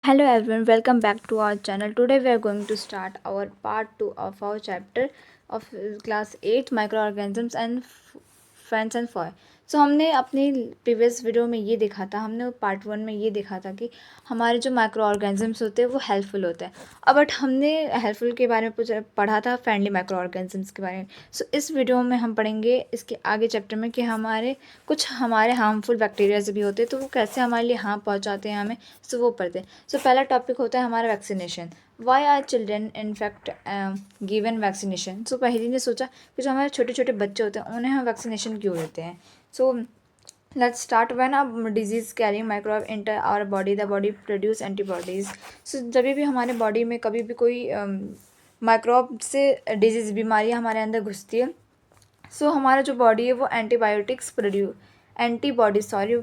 Hello everyone, welcome back to our channel. Today we are going to start our part 2 of our chapter of class 8 microorganisms and fans and foil. सो हमने अपनी previous video में ये देखा था, हमने part 1 में ये देखा था कि हमारे जो माइक्रो ऑर्गेनिजम्स होते हैं वो हेल्पफुल होते हैं। अब बट हमने हेल्पफुल के बारे में पढ़ा था फ्रेंडली माइक्रो ऑर्गेनिजम्स के बारे में। सो इस वीडियो में हम पढ़ेंगे इसके आगे चैप्टर में कि हमारे हार्मफुल बैक्टीरियाज भी होते हैं, तो वो कैसे हमारे लिए हार्म पहुँचाते हैं हमें, सो वो पढ़ते हैं। सो पहला टॉपिक होता है हमारा vaccination. Why are children in fact given vaccination. So Paheli ने सोचा कि जो हमारे छोटे छोटे बच्चे होते हैं उन्हें हम वैक्सीनेशन क्यों देते हैं। सो let's start when a disease carrying microbe enter our body the body produce antibodies। so जब भी हमारे बॉडी में कभी भी कोई माइक्रोब से डिजीज़ बीमारियाँ हमारे अंदर घुसती है, सो हमारा जो बॉडी है वो एंटीबॉडी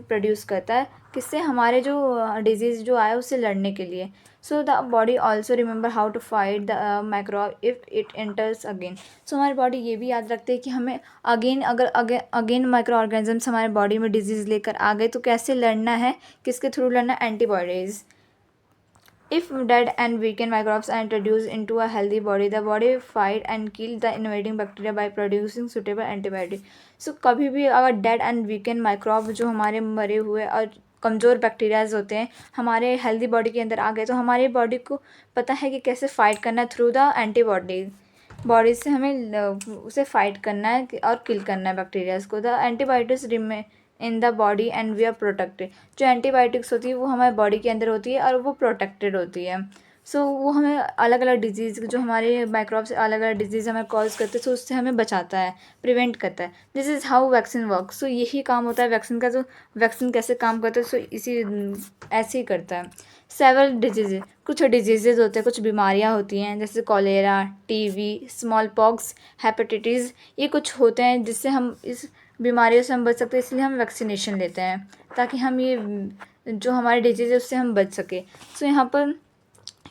प्रोड्यूस करता है, किससे, हमारे जो डिजीज़ जो आया उससे लड़ने के लिए। So the body also remember how to fight the microbe if it enters again. So हमारी बॉडी ये भी याद रखती है कि हमें अगेन माइक्रो ऑर्गेनिजम्स हमारे बॉडी में डिजीज़ लेकर आ गए तो कैसे लड़ना है, किसके थ्रू लड़ना, antibodies. If dead and weakened microbes are introduced into a healthy body, the body fight and kill the invading bacteria by producing suitable antibiotic। So कभी भी अगर dead and weakened microbe जो हमारे मरे हुए और कमज़ोर बैक्टीरियाज होते हैं हमारे हेल्दी बॉडी के अंदर आ गए, तो हमारी बॉडी को पता है कि कैसे फ़ाइट करना है थ्रू द एंटीबॉडी। बॉडी से हमें उसे फाइट करना है और किल करना है बैक्टीरियाज को। The antibiotics remain the body and we are protected. जो एंटीबायोटिक्स होती है वो हमारे बॉडी के अंदर होती है और वो प्रोटेक्टेड होती है। सो वो हमें अलग अलग डिजीज़ जो हमारे माइक्रोब से अलग अलग डिजीज़ हमें कॉज करते हैं, सो उससे हमें बचाता है, प्रिवेंट करता है। This is how vaccine work. So यही काम होता है वैक्सीन का। जो वैक्सीन कैसे काम करता है, सो इसी ऐसे ही करता है। सेवरल डिजीज़, कुछ डिजीज़ होते हैं, कुछ बीमारियाँ होती हैं जैसे cholera, TV, small pox, hepatitis, ये कुछ होते हैं जिससे हम इस बीमारियों से हम बच सकते हैं, इसलिए हम वैक्सीनेशन लेते हैं ताकि हम ये जो हमारे डिजीज़ है उससे हम बच सके। सो यहाँ पर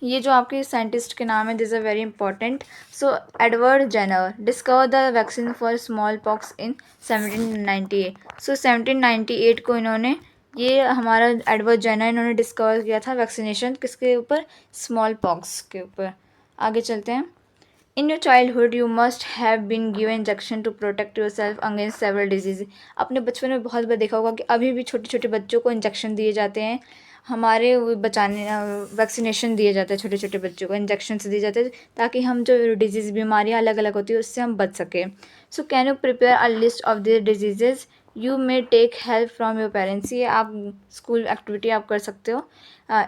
ये जो आपके साइंटिस्ट के नाम है, this are very important. So Edward Jenner discover the vaccine for smallpox in 1798। So 1798 को इन्होंने ये हमारा एडवर्ड जेनर इन्होंने डिस्कवर किया था वैक्सीनेशन किसके ऊपर, स्मॉल पॉक्स के ऊपर। आगे चलते हैं। In your childhood you must have been given injection to protect yourself against several disease. अपने बचपन में बहुत बार देखा होगा कि अभी भी छोटे छोटे बच्चों को इंजेक्शन दिए जाते हैं, हमारे बचाने वैक्सीनेशन दिए जाते हैं, छोटे छोटे बच्चों को इंजेक्शन दिए जाते हैं ताकि हम जो डिजीज़ बीमारियाँ अलग अलग होती है उससे हम बच सकें। So can you prepare a list of the disease you may take help from your parents. ये आप स्कूल एक्टिविटी आप कर सकते हो।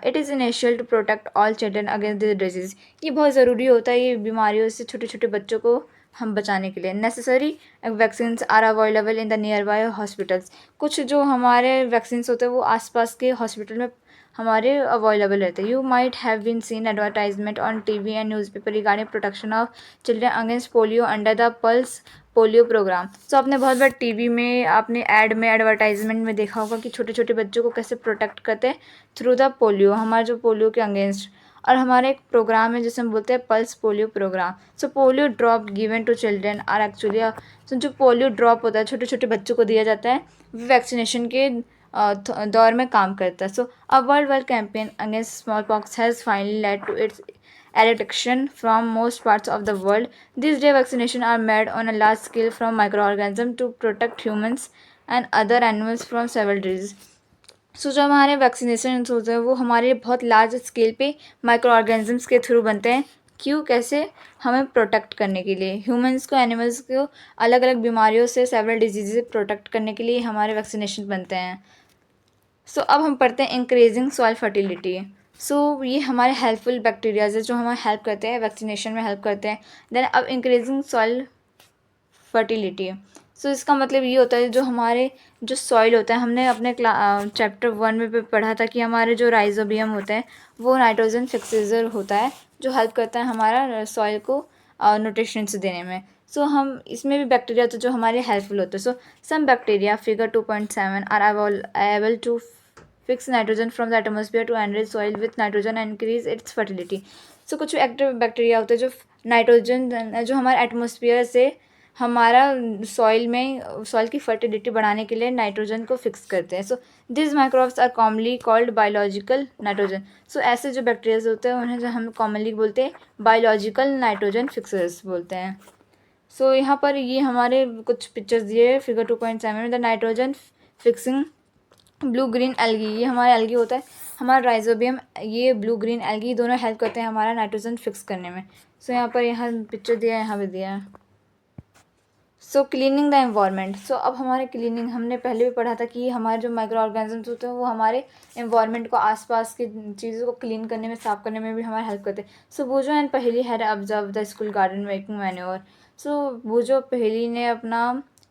It is essential to protect all children against this disease. ये बहुत ज़रूरी होता है ये बीमारियों से छोटे छोटे बच्चों को हम बचाने के लिए। Necessary vaccines are available in the nearby hospitals. कुछ जो हमारे वैक्सीन्स होते हैं वो आसपास के हॉस्पिटल में हमारे अवेलेबल रहते हैं। You might have been seen advertisement on TV and newspaper regarding protection of children against polio under the pulse polio programme. So आपने बहुत बार टीवी में, आपने ऐड में, एडवर्टाइजमेंट में देखा होगा कि छोटे छोटे बच्चों को कैसे प्रोटेक्ट करते हैं थ्रू द पोलियो, हमारे जो पोलियो के अगेंस्ट। और हमारा एक प्रोग्राम है जिसे हम बोलते हैं pulse polio programme. So polio drop given to children are actually, जो पोलियो ड्रॉप होता है छोटे छोटे बच्चों को दिया जाता है, वो वैक्सीनेशन के दौर में काम करता है। So a worldwide campaign against smallpox has finally led to its eradication from most parts of the world. These day vaccination are made on a large scale from microorganisms to protect humans and other animals from several diseases। सो जो हमारे vaccination होते हैं वो हमारे बहुत large scale पे micro organisms के through बनते हैं। क्यों, कैसे, हमें प्रोटेक्ट करने के लिए, ह्यूमंस को, एनिमल्स को अलग अलग बीमारियों से, सेवरल डिजीज़ से प्रोटेक्ट करने के लिए हमारे वैक्सीनेशन बनते हैं। सो अब हम पढ़ते हैं इंक्रीजिंग सॉइल फर्टिलिटी। सो ये हमारे हेल्पफुल बैक्टीरियाज है जो हमें हेल्प करते हैं, वैक्सीनेशन में हेल्प करते हैं। देन अब इंक्रीजिंग सॉइल फर्टिलिटी। सो इसका मतलब ये होता है जो हमारे जो सॉइल होता है, हमने अपने चैप्टर 1 में पढ़ा था कि हमारे जो राइजोबियम होता है वो नाइट्रोजन फिक्सेजर होता है जो हेल्प करता है हमारा सॉइल को न्यूट्रिशंस देने में। सो हम इसमें भी बैक्टीरिया होते हैं जो हमारे हेल्पफुल होते हैं। So some bacteria figure 2.7 are able to fix nitrogen from the atmosphere to enrich soil with nitrogen and increase its fertility. So कुछ एक्टिव बैक्टीरिया होते हैं जो नाइट्रोजन जो हमारे एटमोसफियर से हमारा सॉइल की फर्टिलिटी बढ़ाने के लिए नाइट्रोजन को फिक्स करते हैं। So this microbes are commonly called biological nitrogen. So ऐसे जो बैक्टीरियाज होते हैं उन्हें जो हम कॉमनली बोलते हैं बायोलॉजिकल नाइट्रोजन फिक्सर्स बोलते हैं। सो यहाँ पर ये हमारे कुछ पिक्चर्स दिए हैं फिगर 2.7 में। The nitrogen fixing blue green algae, ये हमारा एल्गी होता है, हमारा राइजोबियम, ये ब्लू ग्रीन एल्गी दोनों हेल्प करते हैं हमारा नाइट्रोजन फिक्स करने में। सो यहाँ पर यहाँ पिक्चर दिया है, यहाँ पे दिया है। सो क्लीनिंग द एनवायरनमेंट। सो अब हमारे क्लीनिंग, हमने पहले भी पढ़ा था कि हमारे जो माइक्रो ऑर्गेनिजम्स होते हैं वो हमारे एनवायरनमेंट को, आसपास की चीज़ों को क्लीन करने में, साफ करने में भी हमारी हेल्प करते हैं। So Boojho and Paheli had observe the school garden making manure. So Boojho Paheli ने अपना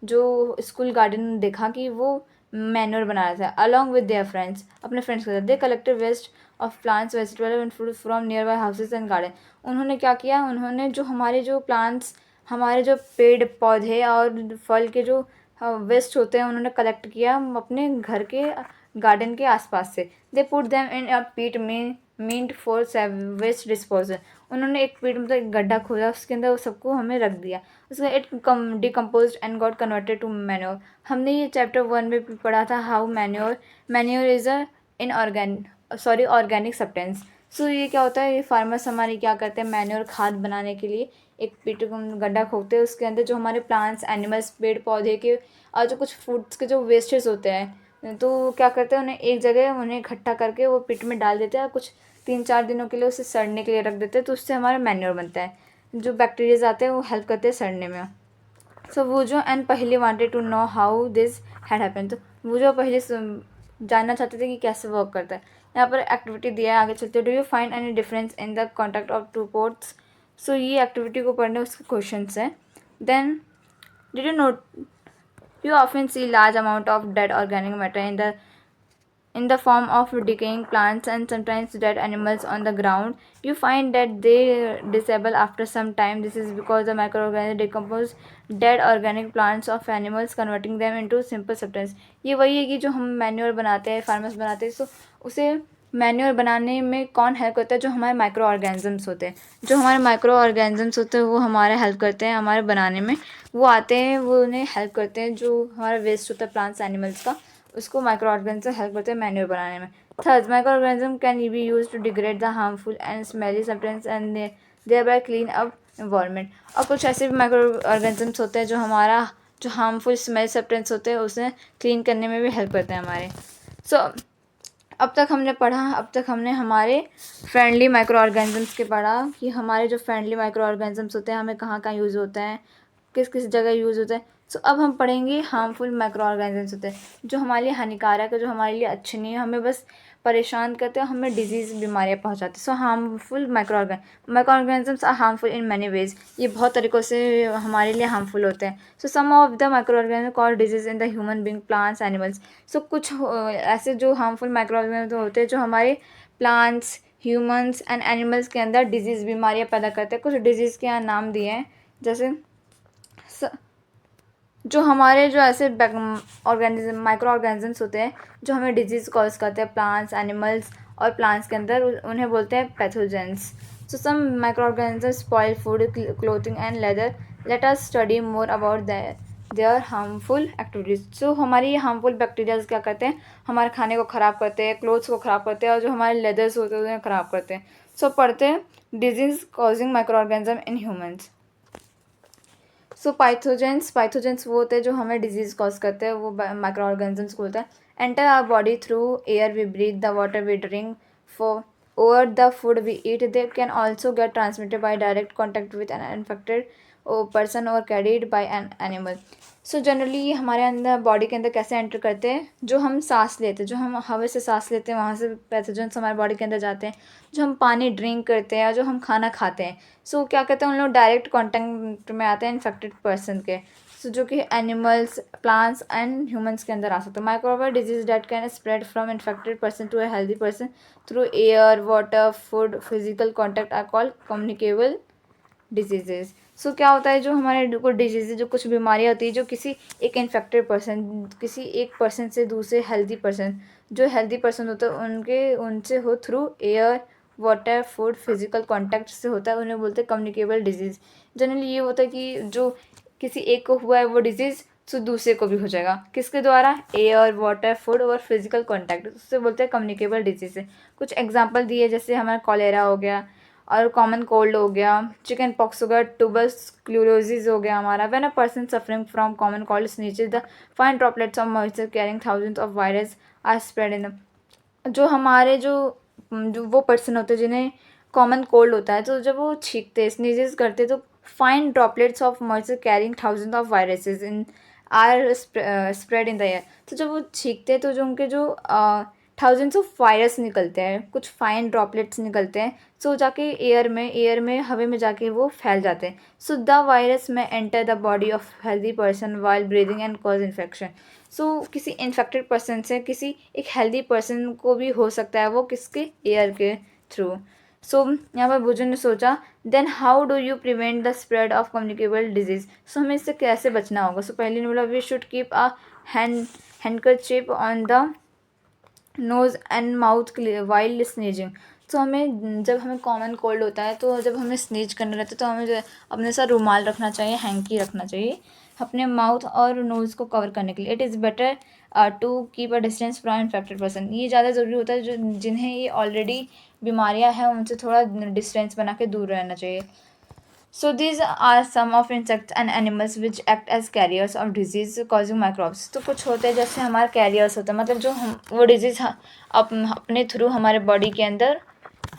जो स्कूल गार्डन देखा कि वो मैन्योर बना रहा था अलॉन्ग विद देयर फ्रेंड्स, अपने फ्रेंड्स के साथ। They collected waste of plants, vegetable and fruit from nearby houses and garden. उन्होंने क्या किया, उन्होंने जो हमारे जो प्लांट्स, हमारे जो पेड़ पौधे और फल के जो वेस्ट होते हैं उन्होंने कलेक्ट किया अपने घर के गार्डन के आसपास से। They put them in a pit meant for waste disposal. उन्होंने एक पिट, मतलब एक गड्ढा खोदा, उसके अंदर वो सबको हमें रख दिया। उसका it decompose and got converted to manure. हमने ये चैप्टर 1 में भी पढ़ा था, how manure is a organic substance. So ये क्या होता है, ये फार्मर्स हमारे क्या करते हैं, मैन्योर खाद बनाने के लिए एक पिट गड्ढा खोदते हैं, उसके अंदर जो हमारे प्लांट्स, एनिमल्स, पेड़ पौधे के और जो कुछ फूड्स के जो वेस्टेज होते हैं, तो क्या करते हैं, उन्हें एक जगह उन्हें इकट्ठा करके वो पिट में डाल देते हैं और कुछ 3-4 दिनों के लिए उसे सड़ने के लिए रख देते हैं, तो उससे हमारा मैन्योर बनता है। जो बैक्टीरियाज आते हैं वो हेल्प करते हैं सड़ने में। So Boojho and Paheli wanted to know how this had happen. तो वूजो पहले जानना चाहते थे कि कैसे वर्क करता है। यहाँ पर एक्टिविटी दिया है, आगे चलते। Do you find any difference in the contact of two ports. So ये एक्टिविटी को पढ़ने उसके क्वेश्चन हैं। Then did you note you often see large amount of dead organic matter in the form of decaying plants and sometimes dead animals on the ground. You find that they disable after some time. This is because the microorganisms decompose dead organic plants of animals, converting them into simple substance. ये वही है कि जो हम manure बनाते हैं, farmers बनाते हैं, सो उसे मैन्योर बनाने में कौन हेल्प करता है, जो हमारे माइक्रो ऑर्गेनिजम्स होते हैं। जो हमारे माइक्रो ऑर्गेनिजम्स होते हैं वो हमारे हेल्प करते हैं हमारे बनाने में। वो आते हैं, वो उन्हें हेल्प करते हैं, जो हमारा वेस्ट होता है प्लांट्स, एनिमल्स का, उसको माइक्रो ऑर्गेनिज्म हेल्प करते हैं मैन्योर बनाने में। Third, microorganism can be use to degrade the harmful and smelly substance and thereby clean up environment. और कुछ ऐसे भी माइक्रो ऑर्गेनिजम्स होते हैं जो हमारा जो हार्मफुल स्मेल सब्सटेंस होते हैं उसे क्लीन करने में भी हेल्प करते हैं हमारे। सो अब तक हमने पढ़ा, अब तक हमने हमारे फ्रेंडली माइक्रो ऑर्गेनिजम्स के पढ़ा कि हमारे जो फ्रेंडली माइक्रो ऑर्गेनिजम्स होते हैं हमें कहाँ कहाँ यूज़ होते हैं, किस किस जगह यूज़ होते हैं। सो अब हम पढ़ेंगे हार्मफुल माइक्रो ऑर्गेनिजम्स होते हैं जो हमारे लिए हानिकारक है, जो हमारे लिए अच्छे नहीं है, हमें बस परेशान करते हैं, हमें डिजीज़ बीमारियाँ पहुँचाते हैं। So harmful micro organisms are harmful in many ways. ये बहुत तरीक़ों से हमारे लिए हार्मफुल होते हैं। So some of the microorganism cause disease in the human being, plants, animals. So कुछ ऐसे जो हार्मफुल माइक्रो ऑर्गेनिज्म होते हैं जो हमारे प्लांट्स, ह्यूमन्स एंड एनिमल्स के अंदर डिजीज़ बीमारियाँ पैदा करते हैं। कुछ डिजीज़ के यहाँ नाम दिए हैं, जैसे जो हमारे जो ऐसे ऑर्गेनिज्म माइक्रो ऑर्गेनिजम्स होते हैं जो हमें डिजीज़ कॉज करते हैं प्लांट्स, एनिमल्स और प्लांट्स के अंदर, उन्हें बोलते हैं pathogens. So some microorganisms spoil food, clothing and leather. Let us study more about their harmful activities. So हमारी ये हार्मफुल बैक्टीरियाज क्या करते हैं, हमारे खाने को ख़राब करते हैं, क्लोथ्स को ख़राब करते हैं और जो हमारे लेदर्स होते हैं उन्हें ख़राब करते हैं। सो पढ़ते हैं disease causing micro organism in humans. So pathogens वो होते हैं जो हमें डिजीज़ कॉज करते हैं, वो माइक्रो ऑर्गेनिजम्स को होता है। Enter our body through air we breathe, the water we drink, for over the food we eat. They can also get transmitted by direct contact with an infected person और carried by an animal. So generally ये हमारे अंदर body के अंदर कैसे enter करते हैं, जो हम सांस लेते हैं, जो हम हवा से सांस लेते हैं वहाँ से पैथोजेंस हमारे बॉडी के अंदर जाते हैं। जो हम पानी ड्रिंक करते हैं, जो हम खाना खाते हैं, सो क्या कहते हैं, उन लोग डायरेक्ट कॉन्टैक्ट में आते हैं इन्फेक्टेड पर्सन के। सो जो कि एनिमल्स, प्लांट्स एंड ह्यूमंस के अंदर आ सकते हैं। Microbial disease that can spread from infected person to a healthy person through air, water, food, physical contact are called communicable diseases. So क्या होता है, जो हमारे कुछ डिजीज़, जो कुछ बीमारियाँ होती है जो किसी एक इन्फेक्टेड पर्सन, किसी एक पर्सन से दूसरे हेल्दी पर्सन, जो हेल्दी पर्सन होता है उनसे हो through air, water, food, physical contact से होता है, उन्हें बोलते हैं कम्युनिकेबल डिजीज़। जनरली ये होता है कि जो किसी एक को हुआ है वो डिजीज़ तो दूसरे को भी हो जाएगा। किसके द्वारा? एयर, वाटर, फूड और फिजिकल कॉन्टैक्ट, उससे बोलते हैं कम्युनिकेबल डिजीज़ है। कुछ एग्जांपल दिए जैसे हमारा कॉलेरा हो गया और कॉमन कोल्ड हो गया, चिकन पॉक्स हो गया, ट्यूबरक्लोसिस हो गया हमारा। When a person suffering from common cold sneezes the fine droplets of moisture carrying thousands of virus are spread in जो हमारे जो वो पर्सन होते हैं जिन्हें कॉमन कोल्ड होता है, तो जब वो छींकते स्नीजेस करते तो fine droplets of moisture carrying thousand of viruses in are spread in the air. तो जब वो छींकते हैं तो जो उनके जो थाउजेंड्स ऑफ वायरस निकलते हैं, कुछ फाइन ड्रॉपलेट्स निकलते हैं, सो जाके एयर में हवा में जाके वो फैल जाते हैं। So the virus may enter the body of healthy person while breathing and cause infection. So किसी इन्फेक्टेड पर्सन से किसी एक हेल्दी पर्सन को भी हो सकता है, वो किसके? एयर के थ्रू। सो यहाँ पर बुजुर्ग ने सोचा then how do you prevent the spread of communicable disease. So हमें इससे कैसे बचना होगा? सो पहले ने बोला we should keep a handkerchief on the nose and mouth while sneezing. तो हमें जब हमें कॉमन कोल्ड होता है तो जब हमें स्नीज करना रहता है तो हमें जो है अपने साथ रुमाल रखना चाहिए, हैंकी रखना चाहिए अपने माउथ और नोज़ को कवर करने के लिए। It is better to keep a distance from infected person. ये ज़्यादा ज़रूरी होता है जो जिन्हें ये ऑलरेडी बीमारियां हैं उनसे थोड़ा डिस्टेंस बना के दूर रहना चाहिए। So these are some of insects and animals which act as carriers of disease causing microbes। तो कुछ होते हैं जैसे हमारे कैरियर्स होते हैं, मतलब जो हम वो डिजीज़ अपने थ्रू हमारे बॉडी के अंदर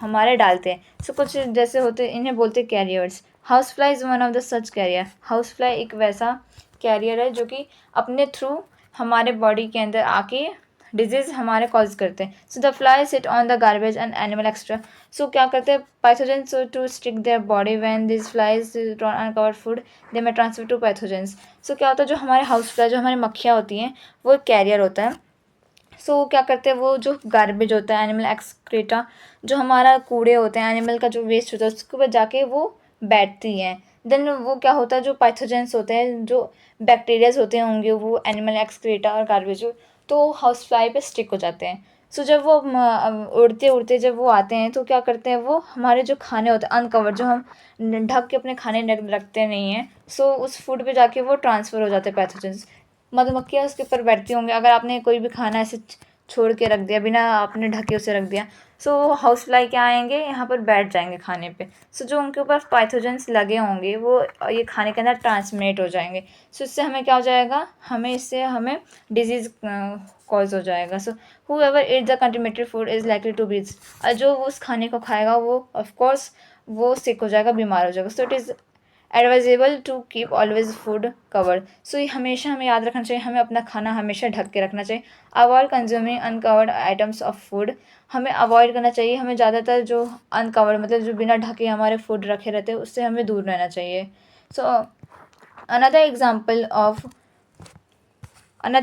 हमारे डालते हैं। सो कुछ जैसे होते हैं इन्हें बोलते हैं carriers. Housefly is one of the such carrier. Housefly एक वैसा कैरियर है जो कि अपने थ्रू हमारे बॉडी के अंदर आके डिजीज़ हमारे कॉज करते हैं। So the fly sit on the garbage and animal extra. So क्या करते हैं pathogens to stick their body when this flies uncovered food they may transfer to pathogens. सो क्या होता है जो हमारे हाउस फ्लाई जो हमारी मक्खियाँ होती हैं वो एक कैरियर होता है। सो क्या करते हैं वो जो गार्बेज होता है एनिमल एक्सक्रीटा, जो हमारा कूड़े होते हैं एनिमल का जो वेस्ट होता है उसके ऊपर जाके वो बैठती हैं। देन वो क्या होता है जो पैथोजेंस होते हैं जो बैक्टीरियाज होते हैं होंगे वो एनिमल एक्सक्रीटा और गार्बेज तो हाउस फ्लाई पे स्टिक हो जाते हैं। सो जब वो उड़ते उड़ते जब वो आते हैं तो क्या करते हैं वो हमारे जो खाने होते हैं अनकवर जो हम ढक के अपने खाने रखते नहीं हैं, सो उस फूड पे जाके वो ट्रांसफ़र हो जाते हैं पैथोजेंस। मधुमक्खियाँ उसके ऊपर बैठती होंगी। अगर आपने कोई भी खाना ऐसे छोड़ के रख दिया बिना आपने ढके उसे रख दिया, सो हाउस फ्लाई क्या आएंगे यहाँ पर बैठ जाएंगे खाने पे। सो जो उनके ऊपर पैथोजेंस लगे होंगे वो ये खाने के अंदर ट्रांसमिट हो जाएंगे। सो इससे हमें क्या हो जाएगा, हमें डिजीज़ कॉज हो जाएगा। So whoever eat the contaminated food is likely to be, जो उस खाने को खाएगा वो ऑफकोर्स वो सिक हो जाएगा, बीमार हो जाएगा। So it is advisable to keep always food covered. So ये हमेशा हमें याद रखना चाहिए, हमें अपना खाना हमेशा ढक के रखना चाहिए। Avoid consuming uncovered items of food. हमें अवॉइड करना चाहिए, हमें ज़्यादातर जो अनकवर्ड मतलब जो बिना ढके हमारे फूड रखे रहते हैं उससे हमें दूर रहना चाहिए। So another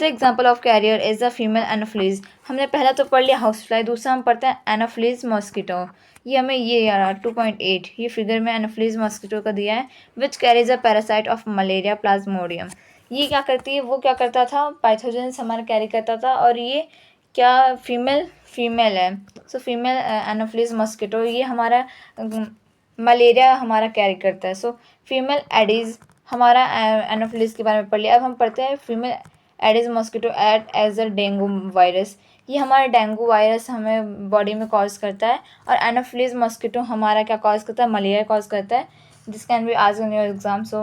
example of carrier is the female Anopheles. हमने पहला तो पढ़ लिया हाउस फ्लाई, दूसरा हम पढ़ते हैं एनोफ्लीज मॉस्किटो। ये हमें ये यार 2.8 ये फिगर में एनोफ्लीज मॉस्किटो का दिया है, which carries a parasite of malaria Plasmodium. ये क्या करती है, वो क्या करता था पैथोजेंस हमारा कैरी करता था, और ये क्या फीमेल है। सो फीमेल एनोफ्लीज मॉस्किटो ये हमारा मलेरिया हमारा कैरी करता है। सो फीमेल एडीज़ हमारा एनोफ्लीज के बारे में पढ़ लिया। अब हम पढ़ते हैं female Aedes mosquito act as a dengue virus. ये हमारा डेंगू वायरस हमें बॉडी में कॉज करता है, और एनोफ्लीज मॉस्किटो हमारा क्या कॉज करता है, मलेरिया कॉज करता है। This can be asked in your exam. So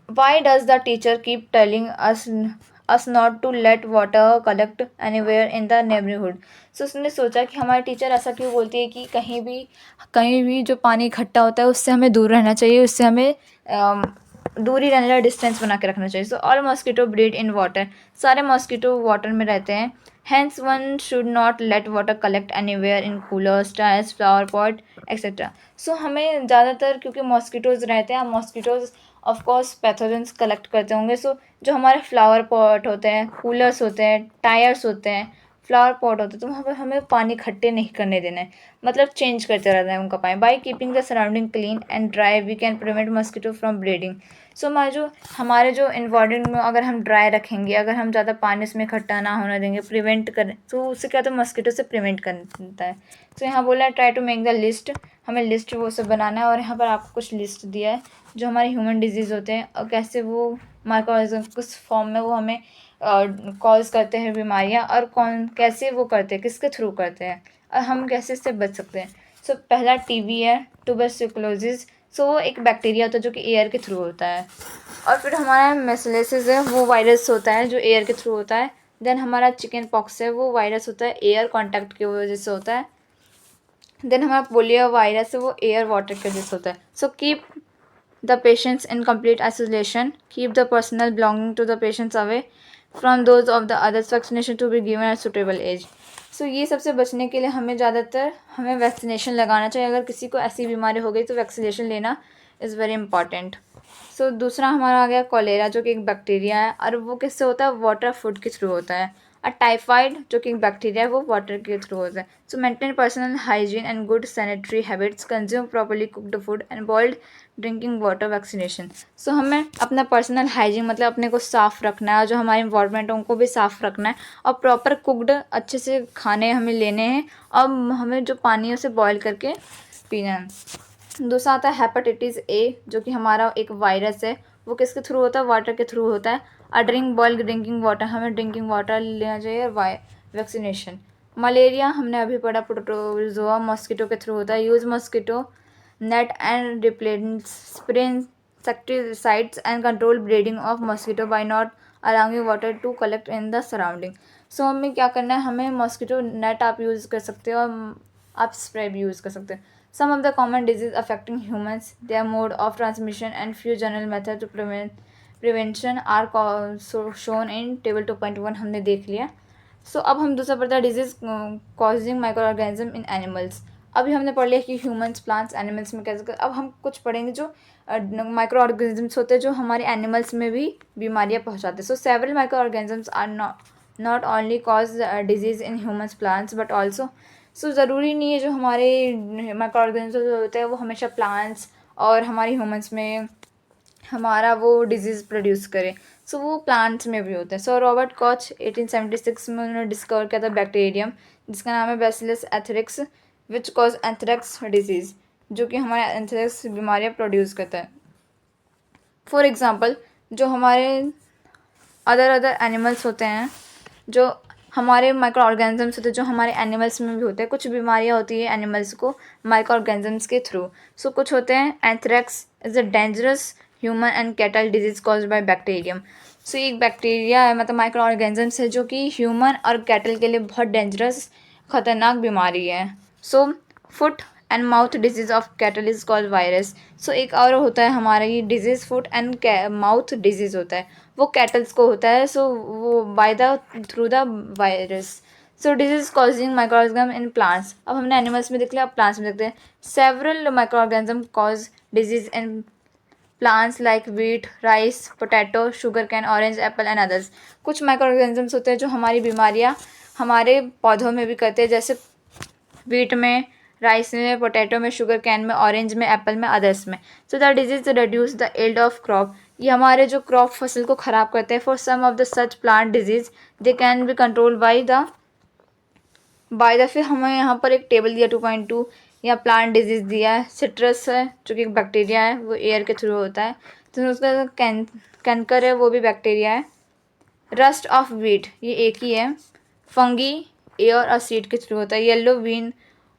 why does the teacher keep telling us not to let water collect anywhere in the neighbourhood. So उसने सोचा कि हमारी टीचर ऐसा क्यों बोलती है कि कहीं भी जो पानी इकट्ठा होता है उससे हमें दूर रहना चाहिए, उससे हमें दूरी रहने का डिस्टेंस बना के रखना चाहिए। So all mosquito breed in water. सारे मॉस्किटो वाटर में रहते हैं। Hence one should not let water collect anywhere in coolers, tyres, flower pot etcetera. So हमें ज़्यादातर क्योंकि मॉस्किटोज़ रहते हैं, मॉस्किटोज़ ऑफकोर्स पैथोजेंस कलेक्ट करते होंगे। सो जो हमारे फ्लावर पॉट होते हैं, कूलर्स होते हैं, टायर्स होते हैं, फ्लावर पॉट होता है, तो वहाँ पर हमें पानी इकट्ठे नहीं करने देना है, मतलब चेंज करते रहना है उनका पानी। By keeping the surrounding clean and dry we can prevent mosquito from breeding. So हमारे जो इन्वायरमेंट में अगर हम ड्राई रखेंगे, अगर हम ज़्यादा पानी उसमें इकट्ठा ना होने देंगे, प्रिवेंट करें, तो उससे क्या, तो मस्किटो से प्रिवेंट करता है। तो यहाँ बोला है try to make the list, हमें लिस्ट वो सब बनाना है। और यहाँ पर आपको कुछ लिस्ट दिया है जो हमारे ह्यूमन डिजीज़ होते हैं और कैसे वो माइक्रोऑर्गेनिज्म किस फॉर्म में वो हमें कॉज करते हैं बीमारियाँ, और कौन कैसे वो करते हैं, किसके थ्रू करते हैं, और हम कैसे इससे बच सकते हैं। सो पहला टीबी है, ट्यूबरक्लोसिस। सो वो एक बैक्टीरिया होता है जो कि एयर के थ्रू होता है। और फिर हमारा मेसलेसिस है, वो वायरस होता है जो एयर के थ्रू होता है। देन हमारा चिकन पॉक्स है, वो वायरस होता है एयर कॉन्टैक्ट की वजह से होता है। देन हमारा पोलियो वायरस है, वो एयर वाटर के वजह से होता है। So keep the patients in complete isolation, keep the personal belonging to the patients away from those of the others, vaccination to be given at suitable age। सो ये सबसे बचने के लिए हमें वैक्सीनेशन लगाना चाहिए। अगर किसी को ऐसी बीमारी हो गई तो वैक्सीनेशन लेना इज़ वेरी इंपॉर्टेंट। सो दूसरा हमारा आ गया कॉलेरा, जो कि एक बैक्टीरिया है, और वो किससे होता है, वाटर फूड के थ्रू होता है। और टाइफाइड जो कि एक बैक्टीरिया है, वो वाटर के थ्रू होता है। So maintain personal hygiene and good sanitary habits, consume properly cooked food and boiled drinking water, vaccination. So हमें अपना पर्सनल हाइजीन मतलब अपने को साफ़ रखना है, और जो हमारे इन्वायरमेंट है उनको भी साफ़ रखना है, और प्रॉपर कुक्ड अच्छे से खाने हमें लेने हैं, और हमें जो पानी है उसे बॉयल करके पीना है। दूसरा आता है हेपेटाइटिस ए, जो कि हमारा एक वायरस है, वो किसके थ्रू होता है, वाटर के थ्रू होता है। बॉइल्ड ड्रिंकिंग वाटर, हमें ड्रिंकिंग वाटर लेना चाहिए। वैक्सीनेशन। मलेरिया हमने अभी पढ़ा, प्रोटोजोआ मॉस्किटो के थ्रू होता है। Use mosquito net and repellent spray insecticides and control breeding of mosquito by not allowing water to collect in the surrounding। सो हमें क्या करना है, हमें मॉस्किटो नेट आप यूज़ कर सकते हो, और आप स्प्रे भी यूज़ कर सकते हैं। Some of the common diseases affecting humans, their mode of transmission and few general methods to prevention are shown in table 2.1 हमने देख लिया। सो अब हम दूसरा पढ़ते हैं disease causing micro organism in animals. अभी हमने पढ़ लिया कि ह्यूमंस, प्लांट्स, एनिमल्स में कैसे। अब हम कुछ पढ़ेंगे जो माइक्रो ऑर्गेनिजम्स होते हैं जो हमारे एनिमल्स में भी बीमारियां पहुंचाते हैं। So several micro organisms are not only cause disease in humans, plants but also. So ज़रूरी नहीं है जो हमारे माइक्रो ऑर्गेनिजम्स होते हैं वो हमेशा प्लांट्स और हमारे ह्यूमंस में हमारा वो डिजीज़ प्रोड्यूस करे। सो वो प्लांट्स में भी होते हैं। सो रॉबर्ट कॉच 1876 में उन्होंने डिस्कवर किया था बैक्टीरियम, जिसका नाम है bacillus anthrax, which cause anthrax disease, जो कि हमारे एंथ्रेक्स बीमारियाँ प्रोड्यूस करता है। फॉर एग्ज़ाम्पल, जो हमारे अदर एनिमल्स होते हैं, जो हमारे माइक्रो ऑर्गेनिजम्स होते हैं, जो हमारे एनिमल्स में भी होते हैं। कुछ बीमारियाँ होती है एनिमल्स को माइक्रो ऑर्गेनिजम्स के थ्रू। सो कुछ होते हैं, anthrax is a dangerous human and cattle disease caused by bacterium. So एक बैक्टीरिया है, मतलब माइक्रो ऑर्गेनिजम्स है, जो कि ह्यूमन और कैटल के लिए बहुत डेंजरस, ख़तरनाक बीमारी है। So foot and mouth disease of cattle is called virus. So एक और होता है हमारा ये disease, foot and mouth disease होता है, वो कैटल्स को होता है। सो वो by the through the virus. So disease causing micro organism in plants. अब हमने एनिमल्स में देख लिया, अब प्लांट्स में देखते हैं। Several micro organism cause disease in plants like wheat, rice, potato, sugar cane, orange, Apple and others. कुछ माइक्रो ऑर्गेनिजम्स होते हैं जो हमारी बीमारियाँ हमारे पौधों में भी करते हैं, जैसे वीट में, राइस में, पोटैटो में, शुगर कैन में, ऑरेंज में, एप्पल में, अदर्स में। So the disease reduce the yield of crop. ये हमारे जो क्रॉप फसल को ख़राब करते हैं। For some of the such plant disease they can be control by the फिर हमें यहाँ पर एक टेबल दिया 2.2, या प्लांट डिजीज़ दिया है। सिट्रस है जो कि एक बैक्टीरिया है, वो एयर के थ्रू होता है। तो उसका कैंकर है, वो भी बैक्टीरिया है। रस्ट ऑफ वीट, ये एक ही है। फंगी एयर और सीड के थ्रू होता है। येलो वीन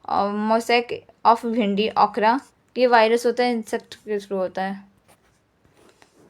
मोसैक ऑफ भिंडी, ओकरा, ये वायरस होता है, इंसेक्ट के थ्रू होता है।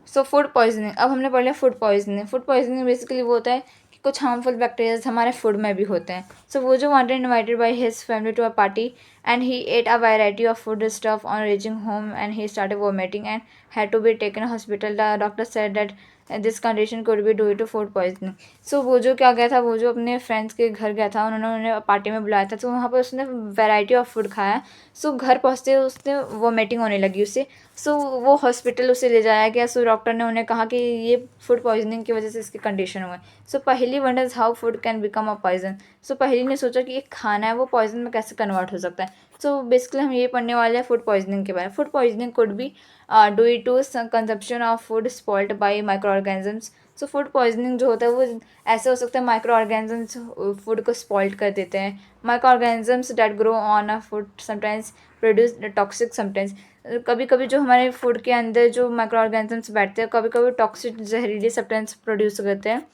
So food poisoning. अब हमने पढ़ लिया food poisoning. Food poisoning basically वो होता है कि कुछ हार्मफुल बैक्टीरियाज हमारे फूड में भी होते हैं। सो वो जो wanted invited by his family to a party and he ate a variety of food stuff on reaching home and he started vomiting and had to be taken hospital. The doctor said that this condition could be due to food poisoning. So वो जो क्या गया था, वो जो अपने friends के घर गया था, उन्हें पार्टी में बुलाया था, तो वहाँ पर उसने वैरायटी ऑफ फूड खाया। सो घर पहुँचते उसने वोमिटिंग होने लगी उससे। सो वो हॉस्पिटल उसे ले जाया गया। सो डॉक्टर ने उन्हें कहा कि ये फूड पॉइजनिंग की वजह से इसकी कंडीशन हुआ है। So Paheli wonders how food can become a poison. So Paheli ने सोचा कि एक खाना है वो पॉइजन में कैसे कन्वर्ट हो सकता है। सो बेसिकली हम ये पढ़ने वाले हैं फूड पॉइजनिंग के बारे में। Food poisoning could be due to consumption of food spoiled by microorganisms. So food poisoning जो होता है वो ऐसे हो सकता है, माइक्रो ऑर्गेनिजम्स फूड को स्पॉइल्ड कर देते हैं। Microorganisms that grow on a food sometimes produce toxic sometimes. कभी कभी जो हमारे फूड के अंदर जो माइक्रो ऑर्गेनिजम्स बैठते हैं, कभी कभी टॉक्सिक जहरीली सब्सटेंस प्रोड्यूस करते हैं।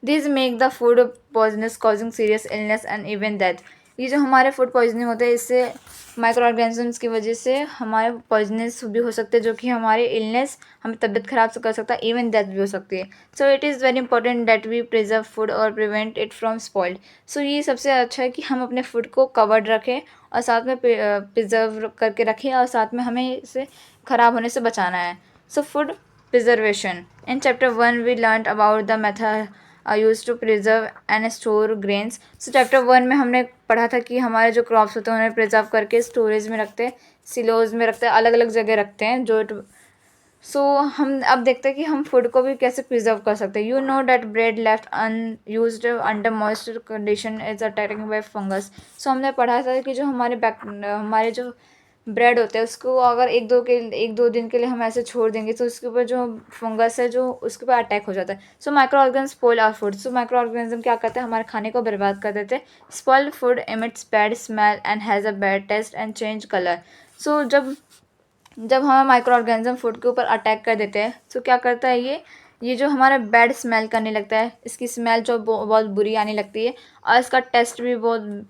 This make the food poisonous causing serious illness and even death. ये जो हमारे फूड पॉइजनिंग होते हैं, इससे माइक्रो ऑर्गेनिजम्स की वजह से हमारे पॉइजनस भी हो सकते हैं, जो कि हमारे इलनेस, हमें तबियत खराब से कर सकता है, इवन डेथ भी हो सकती है। So it is very important that we preserve food और prevent it from spoiled. So ये सबसे अच्छा है कि हम अपने फूड को कवर्ड रखें और साथ में प्रिजर्व करके रखें, और साथ में हमें इसे ख़राब होने से बचाना है। So food preservation in chapter 1 we learn about the method use to preserve and store grains. So chapter 1 में हमने पढ़ा था कि हमारे जो क्रॉप्स होते हैं उन्हें प्रिजर्व करके स्टोरेज में रखते हैं, सिलोज में रखते हैं, अलग अलग जगह रखते हैं जो सो हम अब देखते हैं कि हम फूड को भी कैसे प्रिजर्व कर सकते हैं। You know that bread left unused under moisture condition is attacking by fungus. So हमने पढ़ा था कि जो हमारे जो ब्रेड होते हैं उसको अगर एक दो दिन के लिए हम ऐसे छोड़ देंगे तो उसके ऊपर जो फंगस है जो उसके ऊपर अटैक हो जाता है। So microorganism spoil our food. So microorganism क्या करते हैं, हमारे खाने को बर्बाद कर देते हैं। Spoiled food emits bad smell and has a bad taste and change colour. So जब हमें माइक्रो ऑर्गेनिज्म फूड के ऊपर अटैक कर देते हैं तो क्या करता है, ये जो हमारा बैड स्मेल करने लगता है, इसकी स्मेल जो बहुत बुरी आने लगती है, और इसका टेस्ट भी बहुत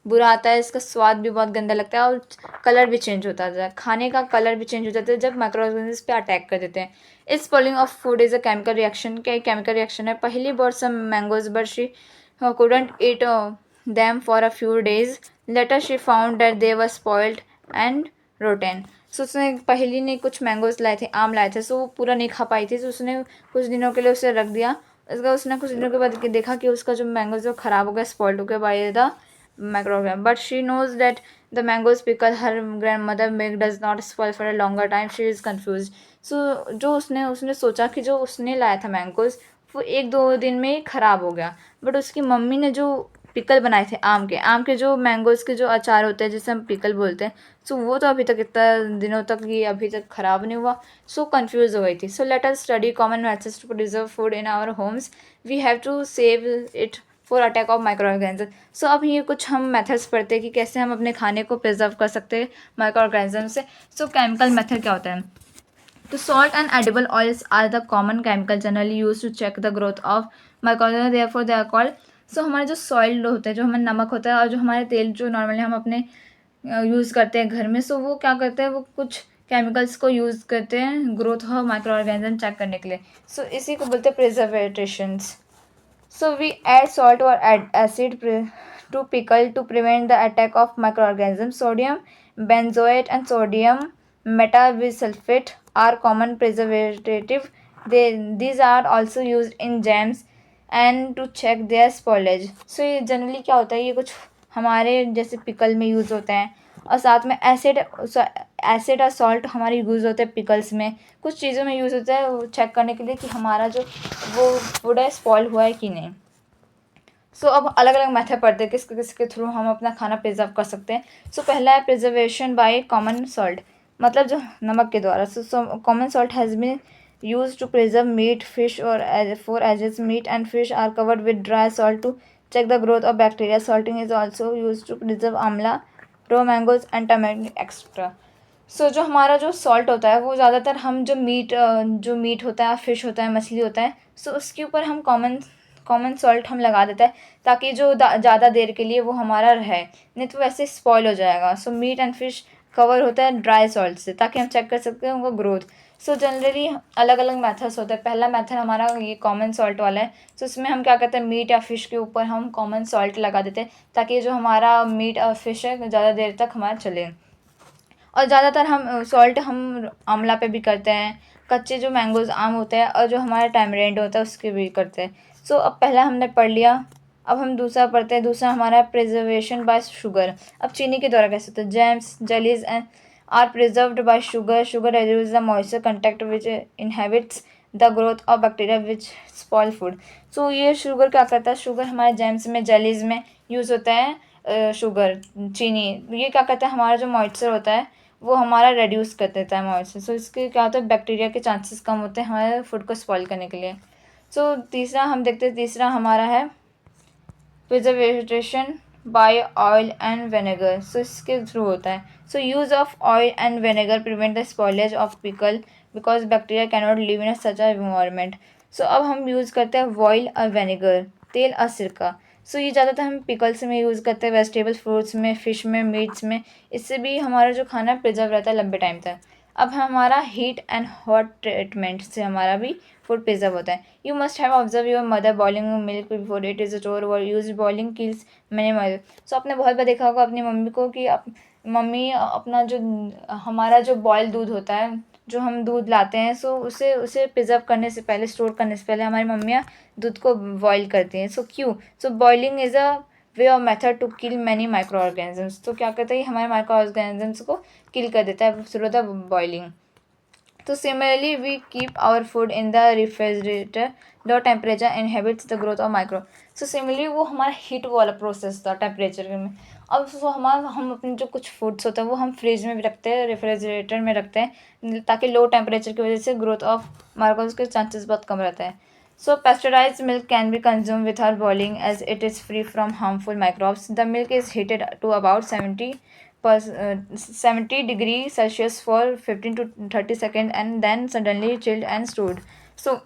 बुरा आता है, इसका स्वाद भी बहुत गंदा लगता है, और कलर भी चेंज होता है, खाने का कलर भी चेंज हो जाता है जब माइक्रो ऑर्गेनिज्म पे अटैक कर देते हैं। This spoiling of food is a chemical reaction. क्या केमिकल रिएक्शन है? Paheli bought some mangoes but she couldn't eat them for a few days. Later she found that they were spoiled and rotten. सो उसने पहली ने कुछ mangoes लाए थे, आम लाए थे, सो वो पूरा नहीं खा पाई थी, तो उसने कुछ दिनों के लिए उसे रख दिया। उसने कुछ दिनों के बाद देखा कि उसका जो मैंगोज वो ख़राब हो गया, स्पॉइल्ड हो गया by the microgram. But she knows that the mangoes pickle her grandmother make does not spoil for a longer time. She is confused. So जो उसने सोचा कि जो उसने लाया था मैंगोज वो एक दो दिन में ख़राब हो गया, बट उसकी मम्मी ने जो पिकल बनाए थे आम के जो मैंगोज़ के जो अचार होते हैं जिसे हम पिकल बोलते हैं, सो वो तो अभी तक इतना दिनों तक ये अभी तक ख़राब नहीं हुआ। सो कन्फ्यूज़ हो गई थी। So let us study common methods to preserve food in our homes. We have to save it for attack of micro organism. So अब ये कुछ हम मेथड्स पढ़ते हैं कि कैसे हम अपने खाने को प्रिजर्व कर सकते हैं माइक्रो ऑर्गेनिज्म से। सो केमिकल मेथड क्या होता है? तो salt and edible oils are the common chemical generally use to check the growth of microorganism, therefore they are called. So हमारे जो सॉइल होता है, जो हमारे नमक होता है, और जो हमारे तेल जो नॉर्मली हम अपने यूज़ करते हैं घर में, सो वो क्या करते हैं, वो कुछ केमिकल्स को यूज़ करते हैं growth of micro organism check करने के लिए। सो इसी को बोलते हैं preservations. So we add salt or add acid to pickle to prevent the attack of microorganisms. Sodium benzoate and sodium metabisulfate are common preservative. These are also used in jams and to check their spoilage. So ये generally क्या होता है, ये कुछ हमारे जैसे pickle में use होते हैं, और साथ में एसिड और सॉल्ट हमारे यूज़ होते हैं पिकल्स में, कुछ चीज़ों में यूज़ होता है वो चेक करने के लिए कि हमारा जो वो फूड है स्पॉइल हुआ है कि नहीं। सो अब अलग अलग मेथड पढ़ते हैं किसके थ्रू हम अपना खाना प्रिजर्व कर सकते हैं। सो पहला है प्रिजर्वेशन बाय कॉमन सॉल्ट, मतलब जो नमक के द्वारा। So common salt has been used to preserve meat, fish, or for ages. Meat and fish are covered with dry salt to check the growth of bacteria. Salting is also used to preserve amla, raw mangoes, and tomato, etc. सो जो हमारा जो salt होता है वो ज़्यादातर हम जो meet होता है, फिश होता है, मछली होता है, सो उसके ऊपर हम कॉमन सॉल्ट हम लगा देते हैं ताकि जो ज़्यादा देर के लिए वो हमारा रहे, नहीं तो वैसे स्पॉइल हो जाएगा। So meat and fish cover होता है ड्राई सॉल्ट से ताकि हम चेक कर सकते हैं उनका ग्रोथ। सो जनरली अलग अलग मेथड्स होते हैं। पहला मेथड हमारा ये कॉमन सॉल्ट वाला है। सो इसमें हम क्या करते हैं, मीट या फिश के ऊपर हम कॉमन सॉल्ट लगा देते हैं ताकि जो हमारा मीट और फिश है ज़्यादा देर तक हमारा चले। और ज़्यादातर हम सॉल्ट हम आंवला पे भी करते हैं, कच्चे जो मैंगोज़ आम होते हैं और जो हमारा टैमरिंड होता है उसके भी करते हैं। सो अब पहला हमने पढ़ लिया, अब हम दूसरा पढ़ते हैं। दूसरा हमारा प्रिजर्वेशन बाय शुगर। अब चीनी के द्वारा कैसे होता है? Jams, jellies and are preserved by sugar. Sugar reduces the moisture contact which inhibits the growth of bacteria which spoil food। सो ये शुगर क्या करता है? शुगर हमारे जैम्स में, जेलीज में यूज़ होता है। शुगर, चीनी, ये क्या करता है? हमारा जो मॉइस्चर होता है वो हमारा रेड्यूस कर देता है मॉइस्चर। सो इसके क्या होता है? बैक्टीरिया के चांसेस कम होते हैं हमारे फूड को स्पॉइल करने के लिए। सो तीसरा हम देखते हैं, तीसरा हमारा है preservation by oil and vinegar. So इसके थ्रू होता है। So use of oil and vinegar prevent the spoilage of pickle because bacteria cannot live in such a environment. So अब हम यूज़ करते हैं ऑयल और विनेगर, तेल और सिरका। सो ये ज़्यादातर हम पिकल्स में यूज़ करते हैं, वेजिटेबल्स, फ्रूट्स में, फ़िश में, मीट्स में। इससे भी हमारा जो खाना है प्रिजर्व रहता है लंबे टाइम तक। अब हमारा हीट एंड हॉट ट्रीटमेंट से हमारा भी फूड प्रिजर्व होता है। You must have observe your mother boiling milk before it is store or use boiling kills many mother. So आपने बहुत बार देखा होगा अपनी मम्मी को कि मम्मी अपना जो हमारा जो बॉयल दूध होता है, जो हम दूध लाते हैं, सो उसे उसे प्रिजर्व करने से पहले, स्टोर करने से पहले हमारी मम्मियाँ दूध को बॉयल करती हैं। सो क्यों? So boiling is a way of method to kill many microorganisms. तो क्या करता है? हमारे माइक्रो ऑर्गेनिजम्स को किल कर देता है थ्रू द बॉइलिंग। तो similarly we keep our food in the refrigerator, low temperature inhibits the growth of micro. So similarly वो हमारा हीट वाला प्रोसेस था टेम्परेचर में। अब वो हम अपने जो कुछ फूड्स होता है वो हम फ्रिज में भी रखते हैं, रेफ्रिजरेटर में रखते हैं, ताकि लो टेम्परेचर की वजह से ग्रोथ ऑफ माइक्रोब्स के चांसेस बहुत कम रहता है। सो pasteurized milk can be consumed without boiling as it is free from harmful microbes. The milk is heated to about 70 degree Celsius for 15 to 30 seconds and then suddenly chilled and stored. So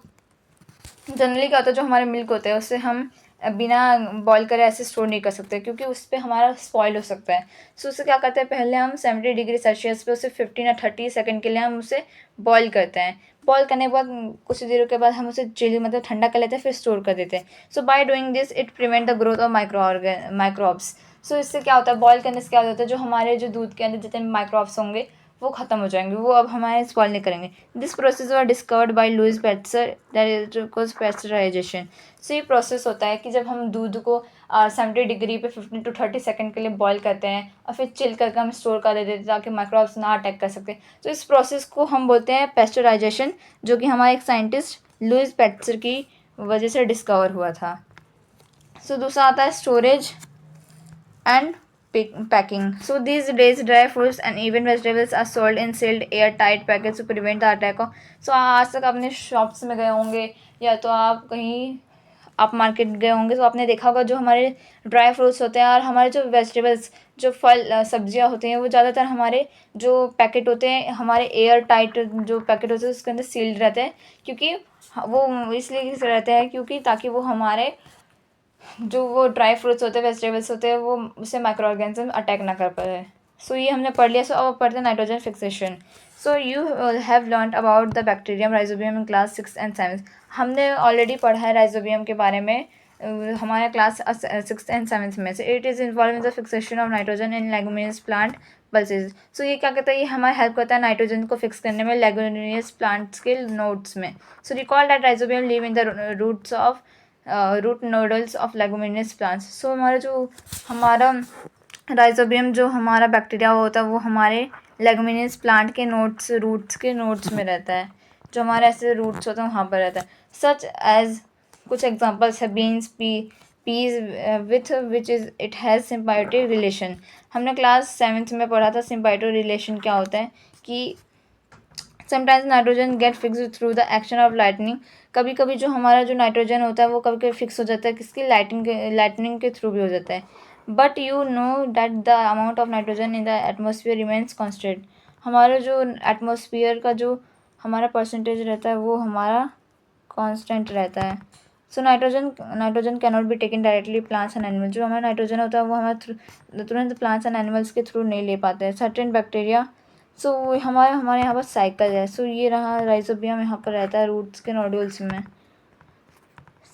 generally क्या होता है, जो हमारे milk होते हैं उससे हम बिना बॉईल करे ऐसे स्टोर नहीं कर सकते क्योंकि उस पर हमारा स्पॉइल हो सकता है। सो उससे क्या करते हैं? पहले हम 70 डिग्री सेल्सियस पे उसे 15 या 30 सेकंड के लिए हम उसे बॉईल करते हैं। बॉईल करने के बाद कुछ देर के बाद हम उसे चिल मतलब ठंडा कर लेते हैं, फिर स्टोर कर देते हैं। So by doing this it prevent the growth of microbes. So इससे क्या होता है? बॉईल करने से क्या होता है? जो हमारे जो दूध के अंदर जितने माइक्रोब्स होंगे वो ख़त्म हो जाएंगे, वो अब हमारे स्पॉइल नहीं करेंगे। This process were discovered by Louis Pasteur, that is called pasteurization. So ये प्रोसेस होता है कि जब हम दूध को 70 डिग्री पे 15 टू 30 सेकंड के लिए बॉईल करते हैं और फिर चिल करके हम स्टोर कर देते हैं ताकि माइक्रोब्स ना अटैक कर सके। तो इस प्रोसेस को हम बोलते हैं पैस्चराइजेशन, जो कि हमारे एक साइंटिस्ट लुइस पैस्चर की वजह से डिस्कवर हुआ था। सो दूसरा आता है storage and packing. So these days dry fruits and even vegetables are sold in sealed airtight packets to prevent the attack of। So आज तक आपने शॉप्स में गए होंगे या तो आप कहीं आप मार्केट गए होंगे तो आपने देखा होगा जो हमारे ड्राई फ्रूट्स होते हैं और हमारे जो वेजिटेबल्स, जो फल सब्जियां होती हैं, वो ज़्यादातर हमारे जो पैकेट होते हैं, हमारे एयर टाइट जो पैकेट होते हैं उसके अंदर सील्ड रहते हैं। क्योंकि वो इसलिए रहते हैं क्योंकि ताकि वो हमारे जो वो ड्राई फ्रूट्स होते हैं, वेजिटेबल्स होते हैं, वो उससे माइक्रो ऑर्गेनिज्म अटैक ना कर पाए। सो ये हमने पढ़ लिया। सो अब पढ़ते हैं nitrogen fixation. So you have learn about the bacterium rhizobium in class 6 and 7। हमने ऑलरेडी पढ़ा है राइजोबियम के बारे में हमारे क्लास 6 एंड 7 में से। It is involve in the fixation of nitrogen in leguminous plant pulses. So ये क्या करता है? ये हमारी हेल्प करता है नाइट्रोजन को फिक्स करने में लेगुमिनस प्लांट्स के नोड्स में। So recall that rhizobium live in the roots of root nodules of leguminous plants. So हमारा राइजोबियम जो हमारा बैक्टीरिया होता है वो हमारे लेगुमिनस प्लांट के नोड्स, रूट्स के नोड्स में रहता है, जो हमारे ऐसे रूट्स होते हैं वहाँ पर रहता है। सच एज कुछ एग्जांपल्स है beans, peas with which is it has symbiotic relation. हमने क्लास 7th में पढ़ा था सिम्बायोटिक रिलेशन क्या होता है कि sometimes nitrogen get fix through the action of lightning. कभी कभी जो हमारा जो नाइट्रोजन होता है वो कभी कभी फिक्स हो जाता है, किसकी लाइटनिंग के थ्रू भी हो जाता है। But you know that the amount of nitrogen in the atmosphere remains constant. हमारा जो एटमोसफियर का जो हमारा परसेंटेज रहता है वो हमारा कांस्टेंट रहता है। So nitrogen cannot be taken directly plants and animals. जो हमारा नाइट्रोजन होता है वो हमारे तुरंत प्लांट्स एंड एनिमल्स के थ्रू नहीं ले पाते हैं। Certain bacteria. सो हमारे यहाँ पर साइकिल है। सो ये रहा राइजोबियम, यहाँ पर रहता है रूट्स के नोड्यूल्स में।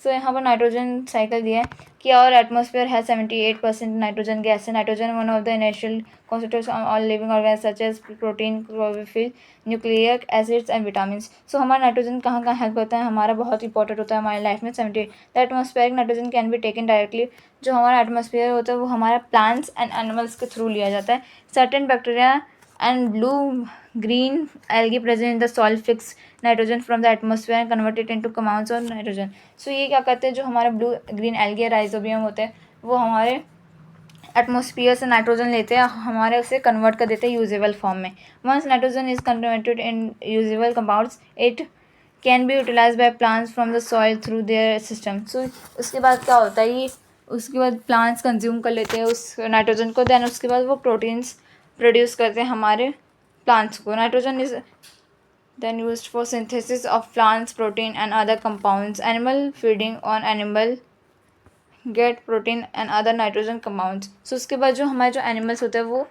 सो यहाँ पर नाइट्रोजन साइकिल दिया है कि और एटमोसफेयर है 78% नाइट्रोजन गैस है. Nitrogen one of the natural constituents all living organism such as protein, chlorophyll, nucleic acids and vitamin. So हमारा नाइट्रोजन कहाँ कहाँ हेल्प होता है, हमारा बहुत इंपॉर्टेंट होता है हमारी लाइफ में. 78 the atmospheric nitrogen can be taken directly. जो हमारा एटमोसफेयर होता है वो हमारा प्लांट्स एंड एनिमल्स के थ्रू लिया जाता है. Certain bacteria and blue green algae present in the soil fix nitrogen from the atmosphere and convert it into compounds of nitrogen. So ये क्या करते हैं, जो हमारे ब्लू ग्रीन एल्गी राइजोबियम होते हैं वो हमारे एटमोसफियर से नाइट्रोजन लेते हैं, हमारे उसे कन्वर्ट कर देते हैं यूजेबल फॉर्म में. Once nitrogen is converted in usable compounds it can be utilise by plants from the soil through their system. So उसके बाद क्या होता है, ये उसके बाद प्लांट्स कंज्यूम कर लेते हैं उस नाइट्रोजन को. देन उसके बाद वो प्रोटीन्स प्रोड्यूस करते हैं हमारे प्लांट्स को. Nitrogen is then used for synthesis of plants protein and other compounds. Animal feeding on animal get protein and other nitrogen compounds. So उसके बाद जो हमारे जो एनिमल्स होते हैं वो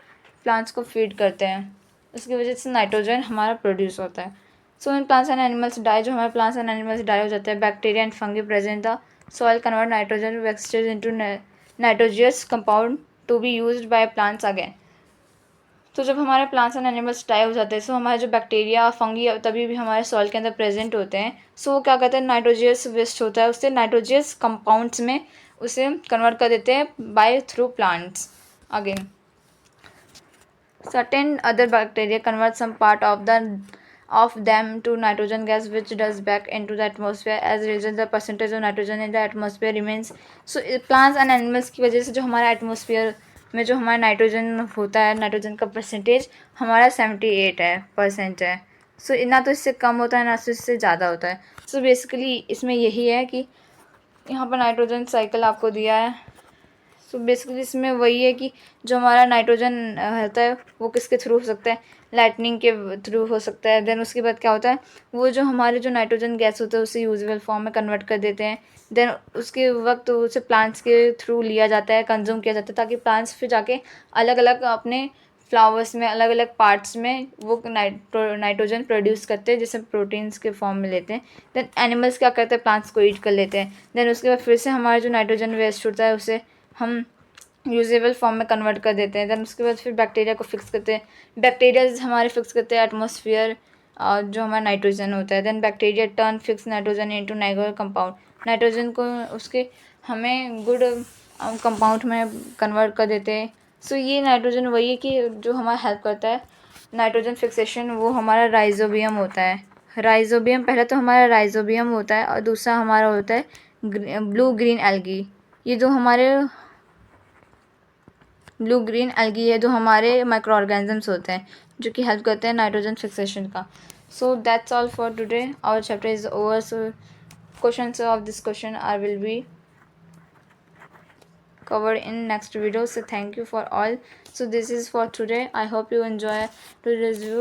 प्लांट्स को फीड करते हैं, उसकी वजह से नाइट्रोजन हमारा प्रोड्यूस होता है. So in plants and animals die, जो हमारे प्लांट्स एंड एनिमल्स डाई हो जाते हैं, bacteria and fungi present the soil convert nitrogen mixtures into nitrogenous compound to be used by plants again. तो जब हमारे प्लांट्स एंड एनिमल्स डाई हो जाते हैं, सो हमारे जो बैक्टीरिया फंगी तभी भी हमारे सॉइल के अंदर प्रेजेंट होते हैं. सो वो क्या कहते हैं, नाइट्रोजियस वेस्ट होता है, उससे नाइट्रोजियस कंपाउंड्स में उसे कन्वर्ट कर देते हैं by through plants again. Certain other bacteria convert some part of them to nitrogen gas which does back into the atmosphere. As a result the percentage of nitrogen in the atmosphere remains. So plants and animals की वजह से जो हमारा atmosphere में जो हमारा nitrogen होता है, नाइट्रोजन का परसेंटेज हमारा 78% है. सो ना तो इससे कम होता है ना तो इससे ज़्यादा होता है. सो बेसिकली इसमें यही है कि यहाँ पर नाइट्रोजन साइकिल आपको दिया है. सो बेसिकली इसमें वही है कि जो हमारा नाइट्रोजन होता है वो किसके थ्रू हो सकता है, लाइटनिंग के थ्रू हो सकता है. देन उसके बाद क्या होता है, वो जो हमारे जो नाइट्रोजन गैस होता है उसे यूजेबल फॉर्म में कन्वर्ट कर देते हैं. देन उसके वक्त उसे प्लांट्स के थ्रू लिया जाता है, कंज्यूम किया जाता है, ताकि प्लांट्स फिर जाके अलग अलग अपने फ्लावर्स में अलग अलग पार्ट्स में वो नाइट्रोजन प्रोड्यूस करते हैं, जिसे प्रोटीन्स के फॉर्म में लेते हैं. देन एनिमल्स क्या करते हैं, प्लांट्स को ईट कर लेते हैं. देन उसके बाद फिर से हमारा जो नाइट्रोजन वेस्ट होता है उसे हम यूजेबल फॉर्म में कन्वर्ट कर देते हैं. देन उसके बाद फिर बैक्टीरिया को फिक्स करते हैं. बैक्टीरिया हमारे फिक्स करते हैं एटमोसफियर जो हमारा नाइट्रोजन होता है. Then bacteria turn fix nitrogen into nitrogen compound. Nitrogen को उसके हमें गुड कंपाउंड में कन्वर्ट कर देते हैं. सो ये नाइट्रोजन वही है कि जो हमारा हेल्प करता है नाइट्रोजन फिक्सेशन, वो हमारा राइजोबियम होता है. राइजोबियम पहले तो हमारा राइजोबियम होता है और दूसरा हमारा होता है ब्लू ग्रीन एल्गी. ये जो हमारे ब्लू ग्रीन एल्गी है जो हमारे माइक्रो ऑर्गेनिजम्स होते हैं जो कि हेल्प करते हैं नाइट्रोजन फिक्सेशन का. So that's all for today. Our chapter is over. So questions of this question I will be covered in next video. So thank you for all. So this is for today. I hope you enjoy today's review.